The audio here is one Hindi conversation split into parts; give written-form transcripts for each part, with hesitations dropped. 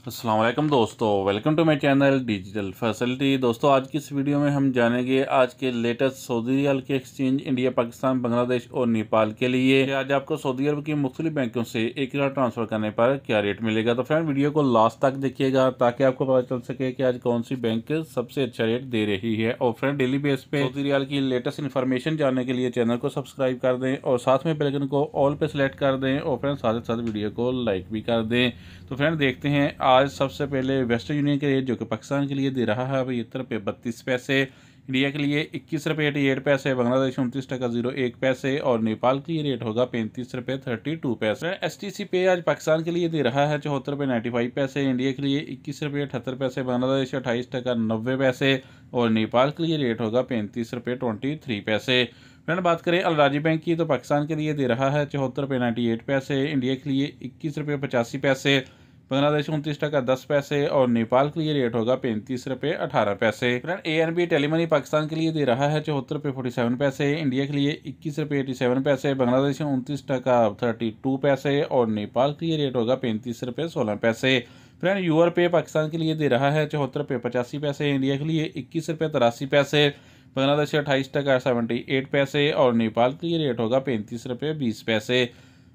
अस्सलाम वालेकुम दोस्तों, welcome to my channel digital facility. दोस्तों, आज की इस वीडियो में हम जानेंगे आज के लेटेस्ट सऊदी रियाल के एक्सचेंज इंडिया, पाकिस्तान, बांग्लादेश और नेपाल के लिए कि आज आपको सऊदी अरब की मुख्तलिफ बैंकों से 1 रियाल ट्रांसफ़र करने पर क्या रेट मिलेगा। तो फ्रेंड, वीडियो को लास्ट तक देखिएगा ताकि आपको पता चल सके कि आज कौन सी बैंक सबसे अच्छा रेट दे रही है। और फ्रेंड, डेली बेस पे सऊदी रियाल की लेटेस्ट इन्फॉर्मेशन जानने के लिए चैनल को सब्सक्राइब कर दें और साथ में बेल आइकन को ऑल पे सेलेक्ट कर दें और फ्रेंड साथ ही साथ वीडियो को लाइक भी कर दें। तो फ्रेंड, देखते हैं आज सबसे पहले वेस्टर्न यूनियन के रेट जो कि पाकिस्तान के लिए दे रहा है 75 रुपये 32 पैसे, इंडिया के लिए 21 रुपये 88 पैसे, बांग्लादेश 29 टका 01 पैसे और नेपाल के लिए रेट होगा 35 रुपये 32 पैसे। STC पे आज पाकिस्तान के लिए दे रहा है 74 रुपये 95 पैसे, इंडिया के लिए 21 रुपये 78 पैसे, बांग्लादेश 28 टका 90 पैसे और नेपाल के लिए रेट होगा 35 रुपये 23 पैसे। फ्रेंड, बात करें अलराजी बैंक की तो पाकिस्तान के लिए दे रहा है 74 रुपये 98 पैसे, इंडिया के लिए 21 रुपये 85 पैसे, बांग्लादेश 29 टका 10 पैसे और नेपाल के लिए रेट होगा 35 रुपये 18 पैसे। फ्रेंड, ANB टेलीमनी पाकिस्तान के लिए दे रहा है 74 रुपये 47 पैसे, इंडिया के लिए 21 रुपये 87 पैसे, बांग्लादेश 29 टका 32 पैसे और नेपाल के लिए रेट होगा 35 रुपये 16 पैसे। फ्रेंड, यूआर पे पाकिस्तान के लिए दे रहा है 74 रुपये 85 पैसे, इंडिया के लिए 21 रुपये 83 पैसे, बांग्लादेश 28 टका 78 पैसे और नेपाल के लिए रेट होगा 35 रुपये 20 पैसे।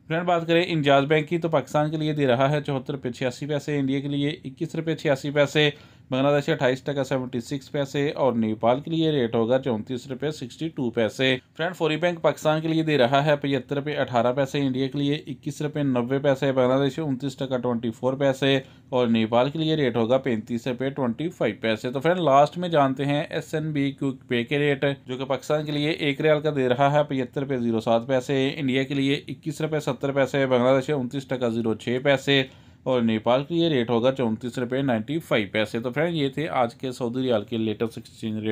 फ्रेंड, बात करें इंजाज बैंक की तो पाकिस्तान के लिए दे रहा है 74 रुपये 86 पैसे, इंडिया के लिए 21 रुपये 86 पैसे, बांग्लादेश 28 टका 76 पैसे और नेपाल के लिए रेट होगा 34 रुपये 62 पैसे। फ्रेंड, फौरी बैंक पाकिस्तान के लिए दे रहा है 75 रुपये 18 पैसे, इंडिया के लिए 21 रुपये 90 पैसे, बांग्लादेश 29 टका 24 पैसे और नेपाल के लिए रेट होगा 35 रुपये 25 पैसे। तो फ्रेंड, लास्ट में जानते हैं SNB क्विक पे के रेट जो कि पाकिस्तान के लिए 1 रियाल का दे रहा है 75 रुपये 07 पैसे, इंडिया के लिए 21 रुपये 70 पैसे, बांग्लादेश 29 टका 06 पैसे और नेपाल के लिए रेट होगा 34 रुपये 95 पैसे। तो फ्रेंड, ये थे आज के सऊदी रियाल के लेटेस्ट एक्सचेंज रेट।